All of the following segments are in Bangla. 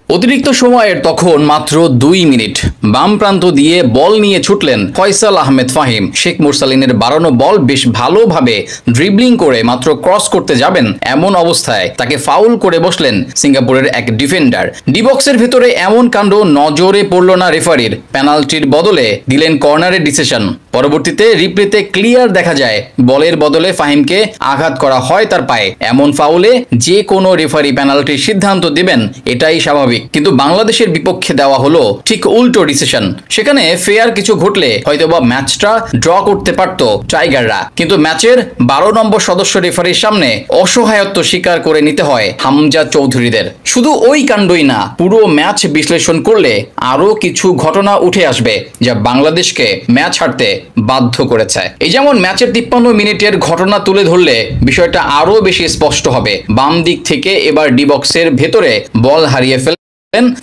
অতিরিক্ত সময়ের তখন মাত্র ২ মিনিট। বাম প্রান্ত দিয়ে বল নিয়ে ছুটলেন ফয়সাল আহমেদ ফাহিম। শেখ মুরসালিনের বাড়ানো বল বেশ ভালোভাবে ড্রিবলিং করে মাত্র ক্রস করতে যাবেন, এমন অবস্থায় তাকে ফাউল করে বসলেন সিঙ্গাপুরের এক ডিফেন্ডার। ডি বক্সের ভেতরে এমন কাণ্ড নজরে পড়ল না রেফারির। পেনাল্টির বদলে দিলেন কর্নারের ডিসিশন। পরবর্তীতে রিপ্লেতে ক্লিয়ার দেখা যায় বলের বদলে ফাহিমকে আঘাত করা হয় তার পায়ে। এমন ফাউলে যে কোনো রেফারি পেনাল্টির সিদ্ধান্ত দেবেন, এটাই স্বাভাবিক। কিন্তু বাংলাদেশের বিপক্ষে দেওয়া হলো ঠিক উল্টো ডিসিশন। সেখানে ফেয়ার কিছু ঘটলে হয়তোবা ম্যাচটা ড্র করতে পারত টাইগাররা, কিন্তু ম্যাচের ১২ নম্বর সদস্য রেফারির সামনে অসহায়ত্ব স্বীকার করে নিতে হয় হামজা চৌধুরীদের। শুধু ওই কাণ্ডই না, পুরো ম্যাচ বিশ্লেষণ করলে আরো কিছু ঘটনা উঠে আসবে যা বাংলাদেশকে ম্যাচ হারতে বাধ্য করেছে। এই যেমন ম্যাচের ৫৩ মিনিটের ঘটনা তুলে ধরলে বিষয়টা আরো বেশি স্পষ্ট হবে। বাম দিক থেকে এবার ডি বক্সের ভেতরে বল হারিয়ে ফেলে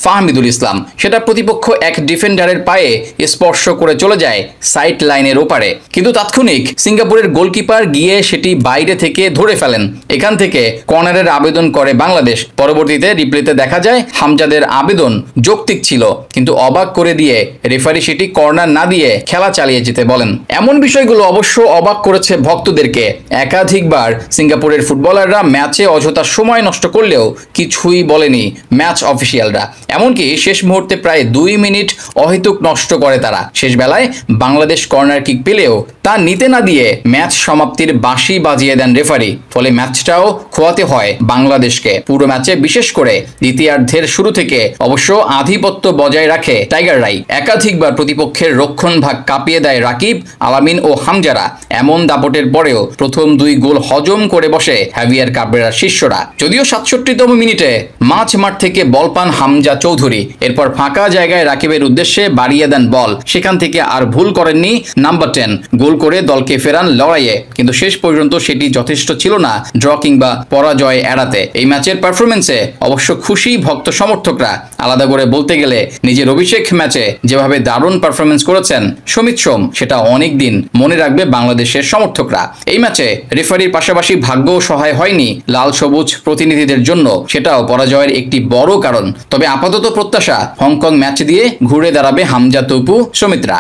ফাহমিদুল ইসলাম। সেটা প্রতিপক্ষ এক ডিফেন্ডারের পায়ে স্পর্শ করে চলে যায় সাইড লাইনের ওপারে, কিন্তু তাৎক্ষণিক সিঙ্গাপুরের গোলকিপার গিয়ে সেটি বাইরে থেকে ধরে ফেলেন। এখান থেকে কর্নারের আবেদন করে বাংলাদেশ। পরবর্তীতে রিপ্লেতে দেখা যায় হামজাদের আবেদন যৌক্তিক ছিল, কিন্তু অবাক করে দিয়ে রেফারি সেটি কর্নার না দিয়ে খেলা চালিয়ে যেতে বলেন। এমন বিষয়গুলো অবশ্য অবাক করেছে ভক্তদেরকে। একাধিকবার সিঙ্গাপুরের ফুটবলাররা ম্যাচে অযথা সময় নষ্ট করলেও কিছুই বলেনি ম্যাচ অফিসিয়ালরা। এমনকি শেষ মুহূর্তে প্রায় ২ মিনিট অহেতুক নষ্ট করে তারা। শেষ বেলায় বাংলাদেশ কর্নার কিক পেলেও তা নিতে না দিয়ে ম্যাচ সমাপ্তির বাঁশি বাজিয়ে দেন রেফারি। ফলে ম্যাচটাও খোয়াতে হয় বাংলাদেশকে। পুরো ম্যাচে বিশেষ করে দ্বিতীয়ার্ধের শুরু থেকে অবশ্য আধিপত্য বজায় রাখে টাইগাররাই। একাধিকবার প্রতিপক্ষের রক্ষণভাগ কাঁপিয়ে দেয় রাকিব, আলামিন ও হামজারা। এমন দাপটের পরেও প্রথম ২ গোল হজম করে বসে হ্যাভিয়ার কাবরেরার শিষ্যরা। যদিও ৬৭তম মিনিটে মাঠ থেকে বল পান হামজা চৌধুরী। এরপর ফাঁকা জায়গায় রাকিবের উদ্দেশ্যে বাড়িয়ে দেন বল। সেখান থেকে আর ভুল করেননি নাম্বার ১০। গোল করে দলকে ফেরান লড়াইয়ে, কিন্তু শেষ পর্যন্ত সেটি যথেষ্ট ছিল না ড্র কিংবা পরাজয় এড়াতে। এই ম্যাচের পারফরমেন্সে অবশ্য খুশি ভক্ত সমর্থকরা। আলাদা করে বলতে গেলে নিজের অভিষেক ম্যাচে যেভাবে দারুণ পারফরমেন্স করেছেন সমিত সোম, সেটা অনেক দিন মনে রাখবে বাংলাদেশের সমর্থকরা। এই ম্যাচে রেফারির পাশাপাশি ভাগ্যও সহায় হয়নি লাল সবুজ প্রতিনিধিদের জন্য, সেটাও পরাজয়ের একটি বড় কারণ। তবে আপাতত প্রত্যাশা হংকং ম্যাচ দিয়ে ঘুরে দাঁড়াবে হামজা তপু সমিতরা।